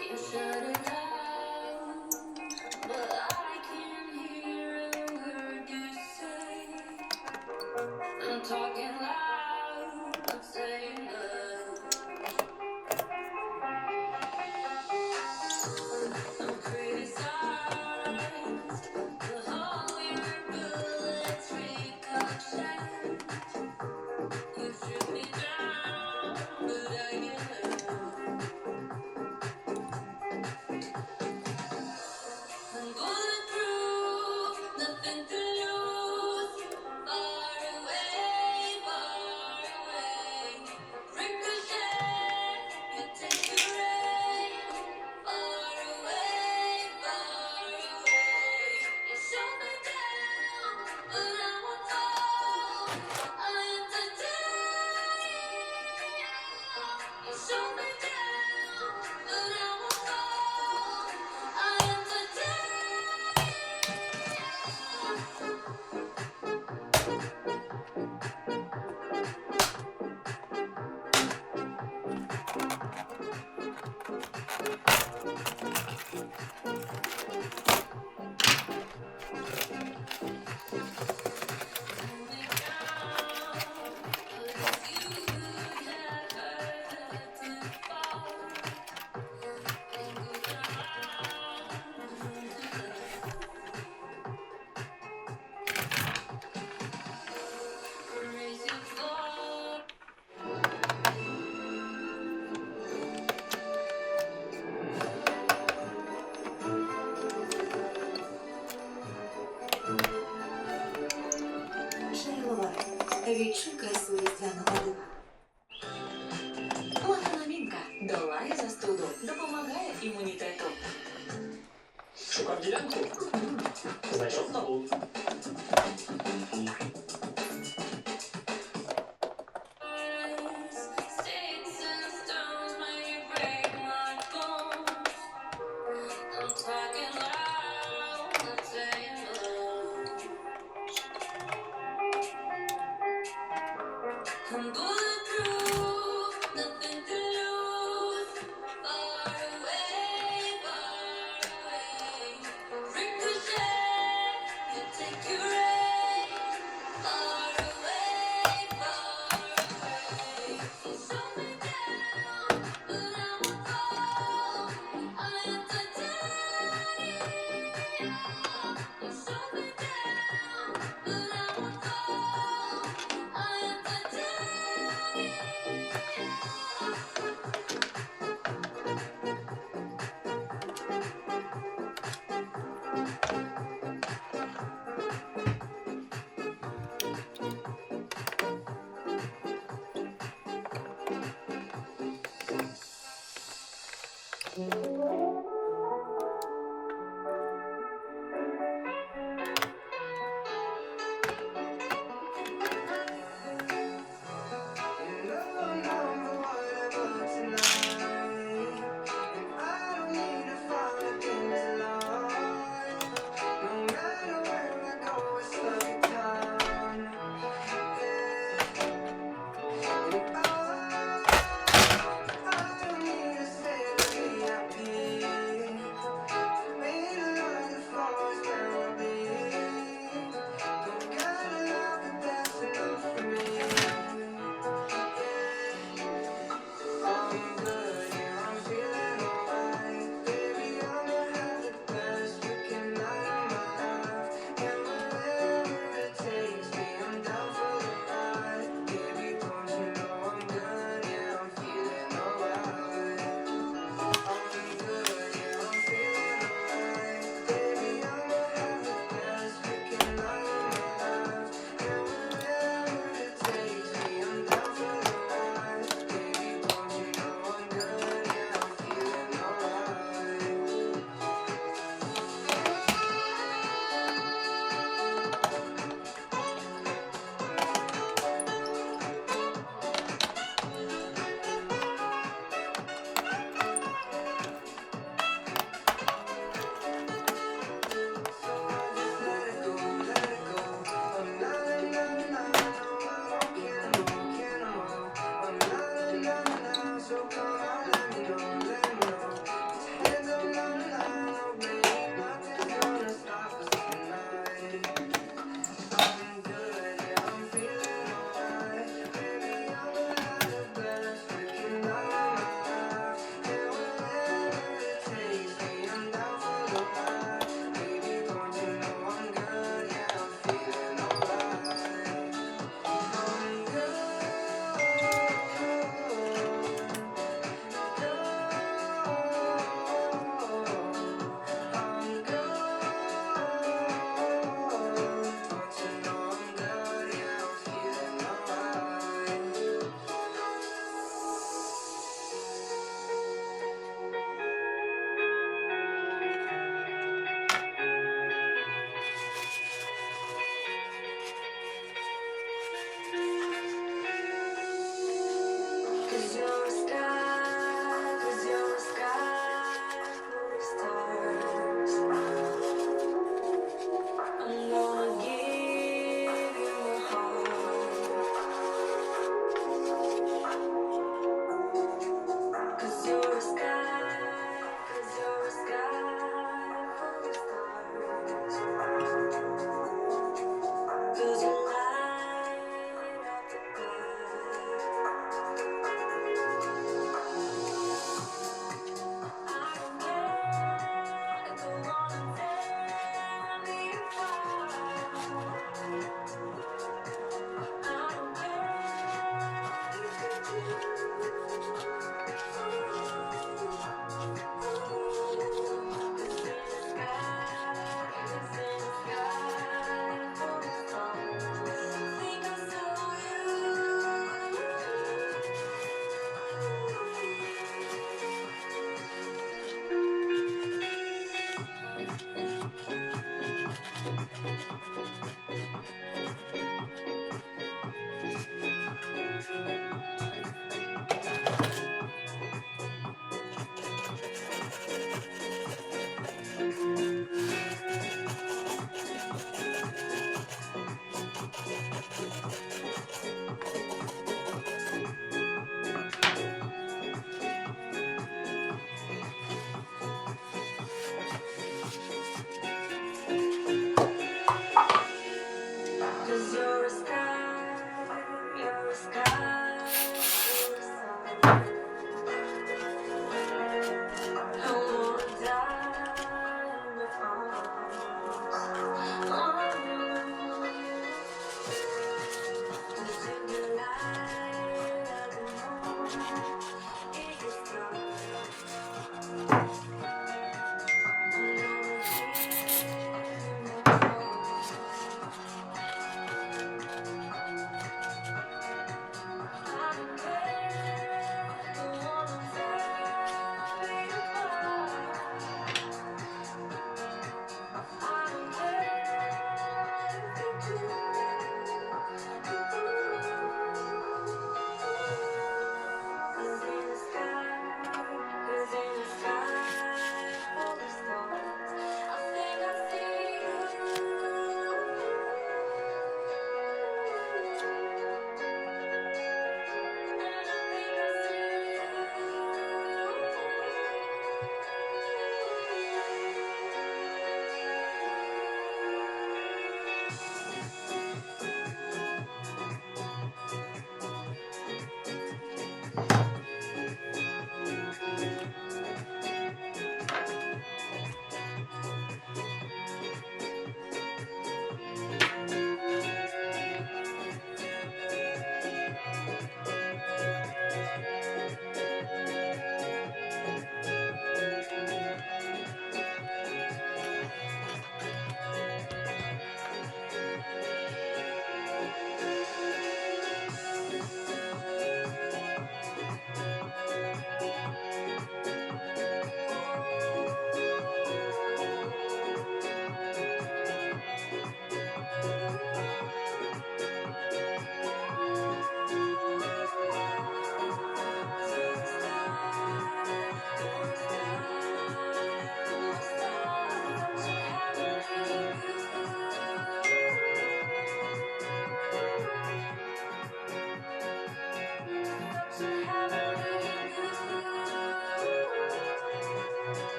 You shut it down, but I can hear a word you say. I'm talking loud, I'm saying I'm criticized. The whole your bullets ricochet. You shoot me down, but I get up. I'm bulletproof, nothing to lose. Far away, far away. Ricochet, you take your aim. Far away, far away. You shot me down, but I won't fall. I am titanium. You shot me down, but I won't fall. I am Шейлова. Відшукай різдвяного дива. Лаханамінка долає застуду, допомагає імунітету. Шукав ділянку? Знайшов нову. sticks and stones may break my bones. I'm talking loud, I'm saying I'm bulletproof, nothing to lose. Far away, far away. Ricochet, you take your aim. Far away, far away. You shut me down, but I won't fall. I am titanium. You shut me down, but I won't fall. I am titanium.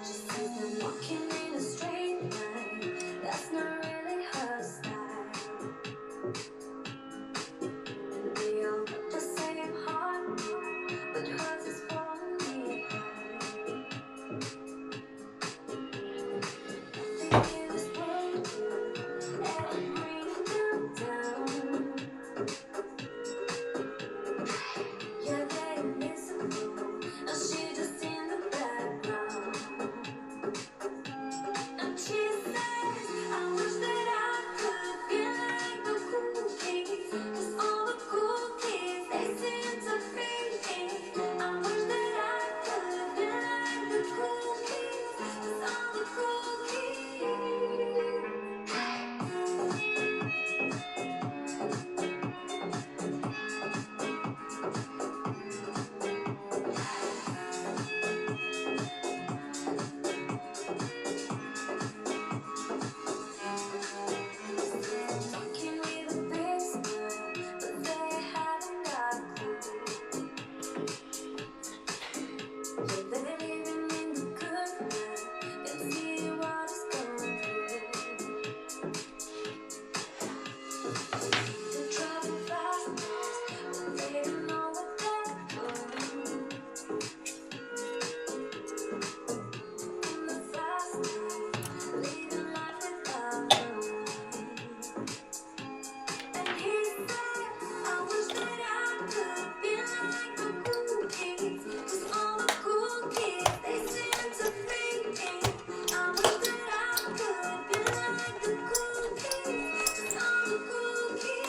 Just see them walking in a straight line. That's not really her style. And they all got the same heart, but hers is falling behind. Nothing in this world will ever bring them down. Yeah, they're invisible. Now she just in the background. And she says, I wish that I could be like the cool kids. 'Cause all the cool kids, they seem to fit in. I wish that I could be like the cool kids. 'Cause all the cool kids. Walking with a big smile, but they haven't got a clue. Yeah, they're living in the good life, can see what is going through. They're driving fast, but they don't know what they're doing. In the fast life, living life without a worry. And he said, I wish that I could be like the cool kids. 'Cause all the cool kids, they seem to fit in. I wish that I could be like the cool kids. 'Cause all the cool kids.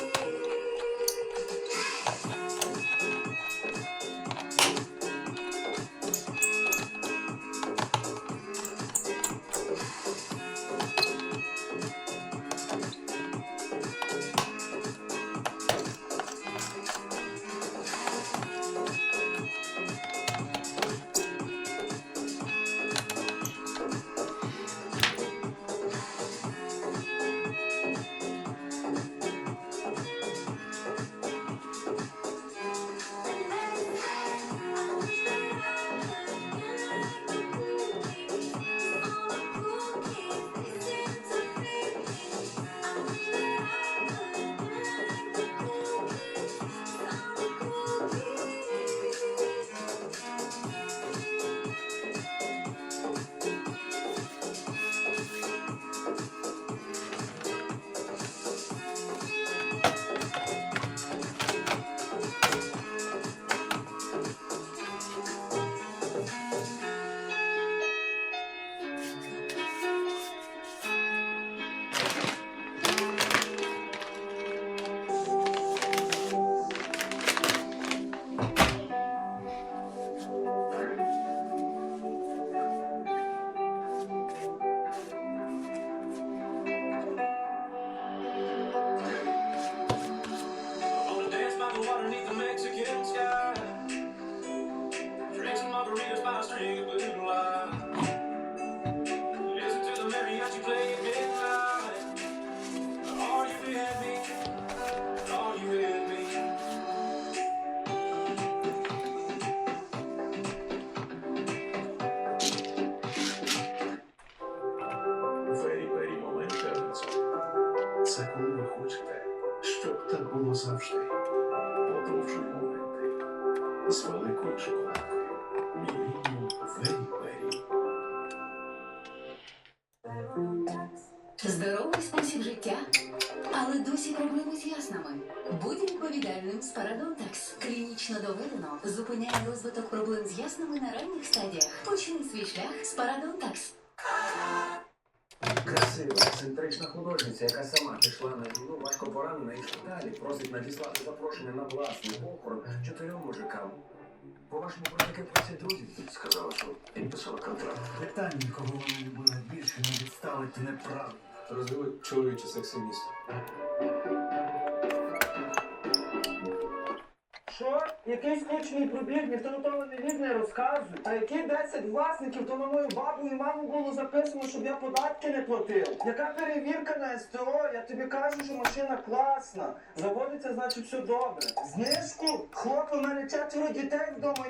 On a dance by the water beneath the Mexican sky. Drink some margaritas by a string of blue light. Listen to the mariachi play at midnight. Are you with me? Are you with me? Вері момент часу. Це коли ви хочете, щоб так було завжди. Подовжуй моменти. З великою шоколадкою. Мілініум Вері. Здоровий спосіб життя, але досі проблеми з яснами. Будь відповідальним з Парадонтакс. Клінічний Медично доведено зупиняє розвиток проблем з ясними на ранніх стадіях. Почни свій шлях з Парадонтакс. Красива, ексцентрична художниця, яка сама пішла на війну, важко поранена і далі просить надіслати запрошення на власний похорон 4 мужикам. По-вашому, про таке просять друзі? Сказала, що підписала контракт. Питання, кого вони любили більше, не відставити неправильно. Розвили чоловіче сексиміст. Що? Якийсь скучний пробіг, ніхто на того не вік не розказує. А які 10 власників, то на мою бабу і маму було записано, щоб я податки не платив. Яка перевірка на СТО? Я тобі кажу, що машина класна. Заводиться, значить, все добре. Знижку? Хлоп, у мене 4 дітей вдома.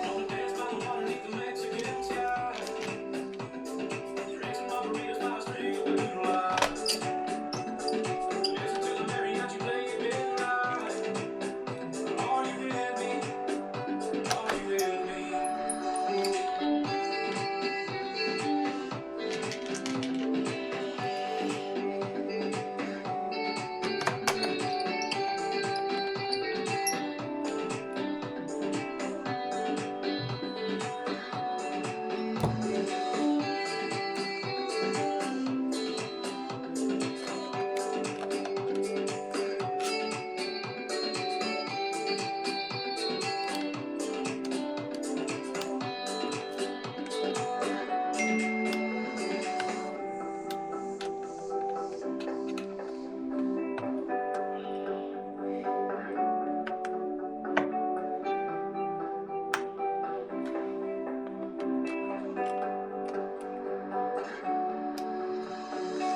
On the dance by the water beneath the Mexican sky. Drink some margaritas by a string of blue lights. Listen to the mariachi play at midnight. Are you with me? Are you with me?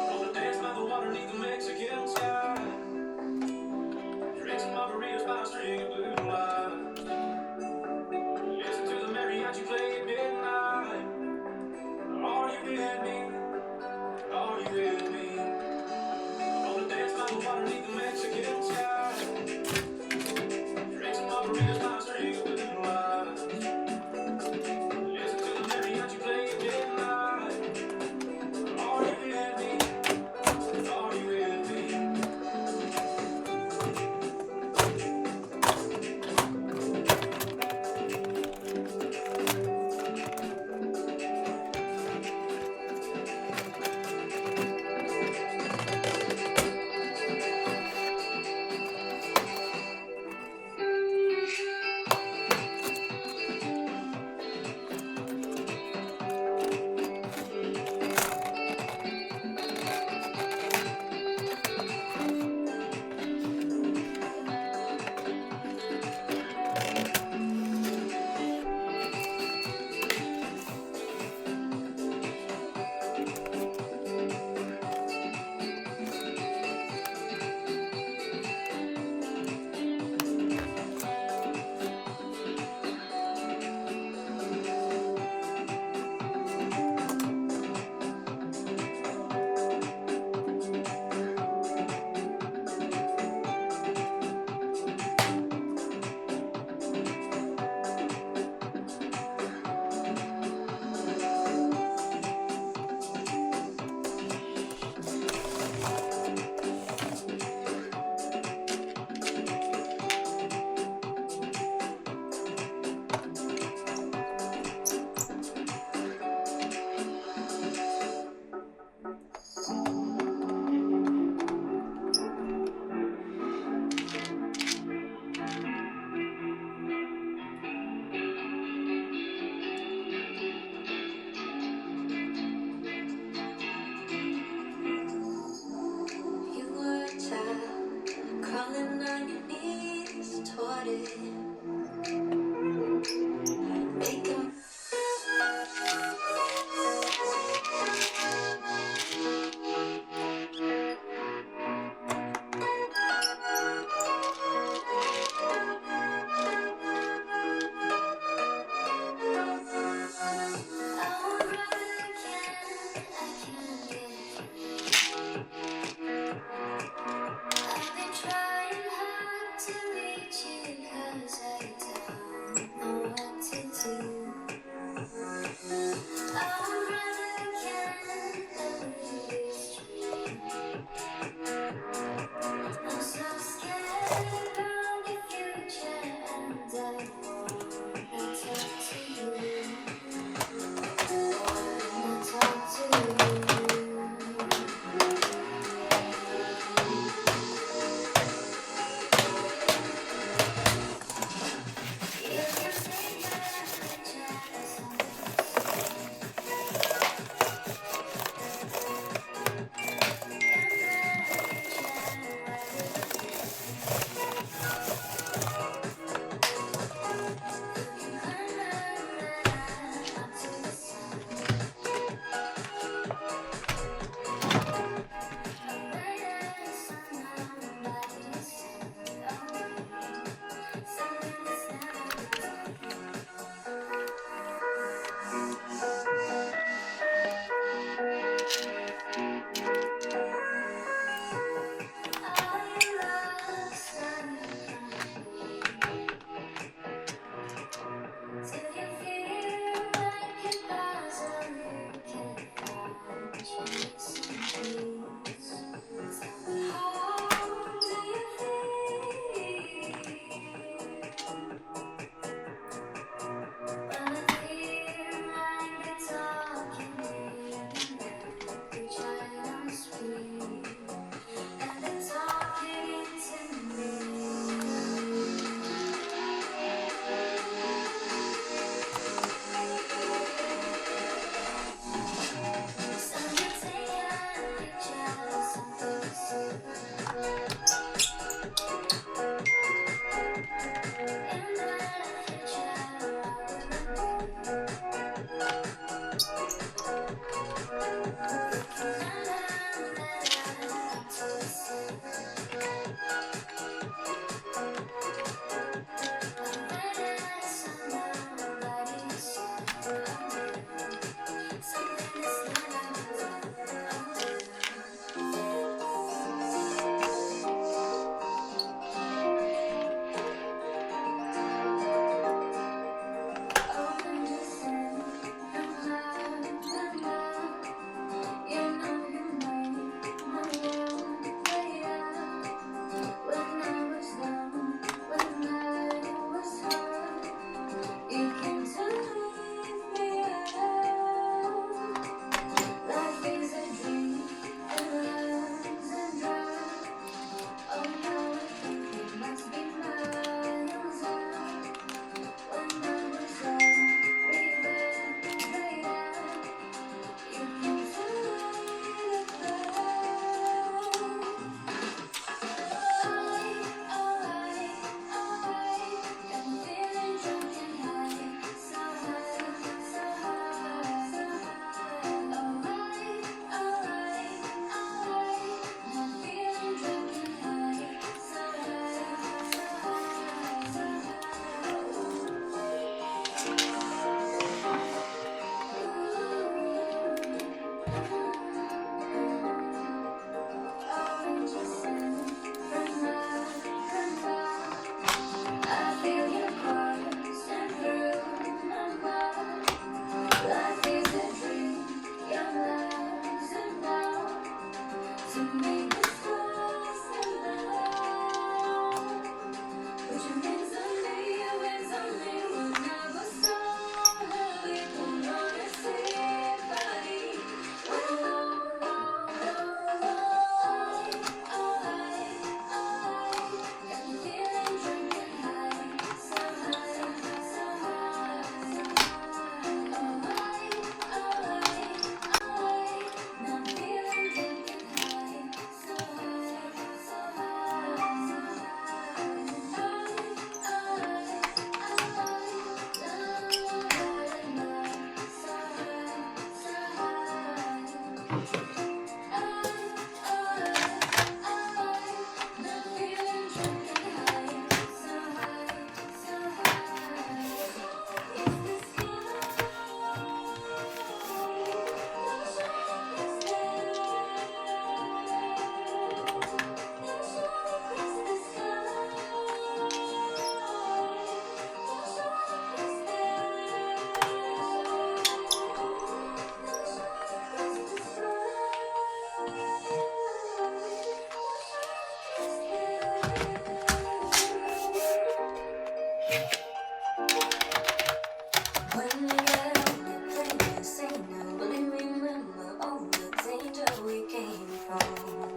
On the dance by the water beneath the Mexican sky. Drink some margaritas by a string of blue lights. Listen to the mariachi play at midnight. Are you with me? Are you with me? On the dance by the water beneath the Mexican sky. Drink some margaritas by a string of blue lights. Listen to the mariachi play at midnight. Are you with me? Are you with me? to make the stars alive. Put your hands on me, your hands on me. We'll never stop. We don't wanna see body. When we get on the plane, you say no, but we remember all the danger we came from.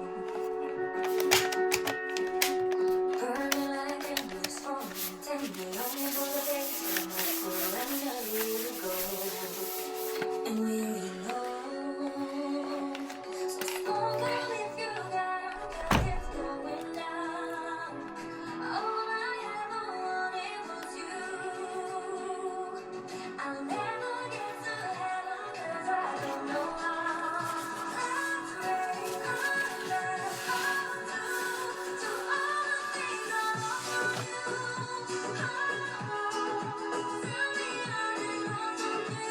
Burning like endless falling, tending only for the days when I surrender you to go. And we know, so smoke out if you got a gift going down. All I ever wanted was you. I'll never get to heaven 'cause I don't know how. I pray I'm left undone to all the things I love from you. Tell me I didn't want to do.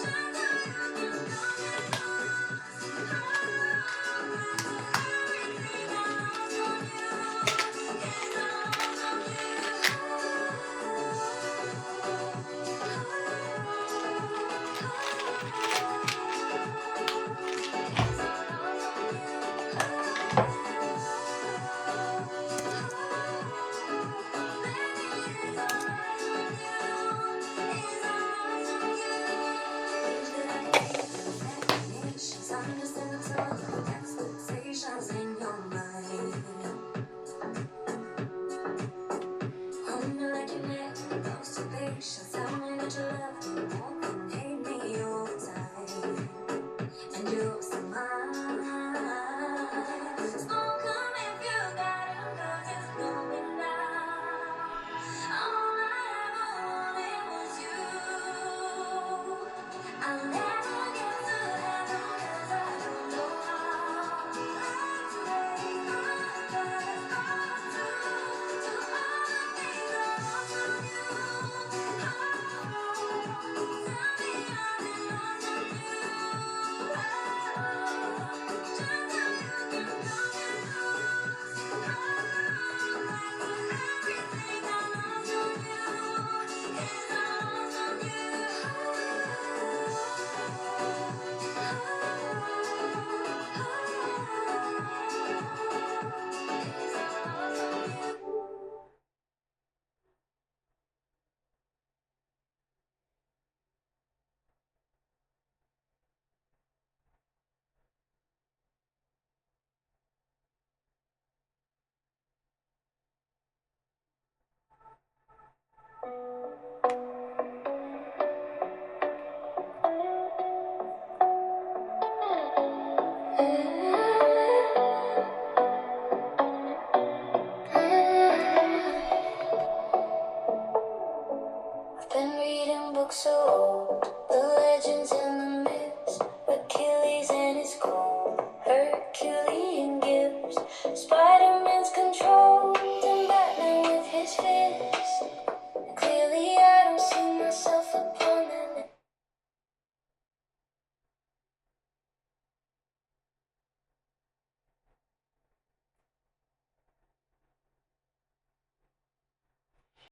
Just so you can come and lose. Everything I lost from you is I lost from you. Understand the tones of expectations in your mind. Hold me like you never lost your patience. Tell me that you love me more than hate me all the time. And you're still mine. Smoke 'em if you got 'em, 'cause it's going down. All I ever wanted was you. I'll never get to heaven 'cause I don't know how. I pray I'm left undone to all the things I lost from you. Tell me I didn't want to do. Just so you can come and lose. Everything I lost from you is I lost from you. I've been reading books so old, the legends and the myths, Achilles and his gold, Herculean gifts, Spider-Man's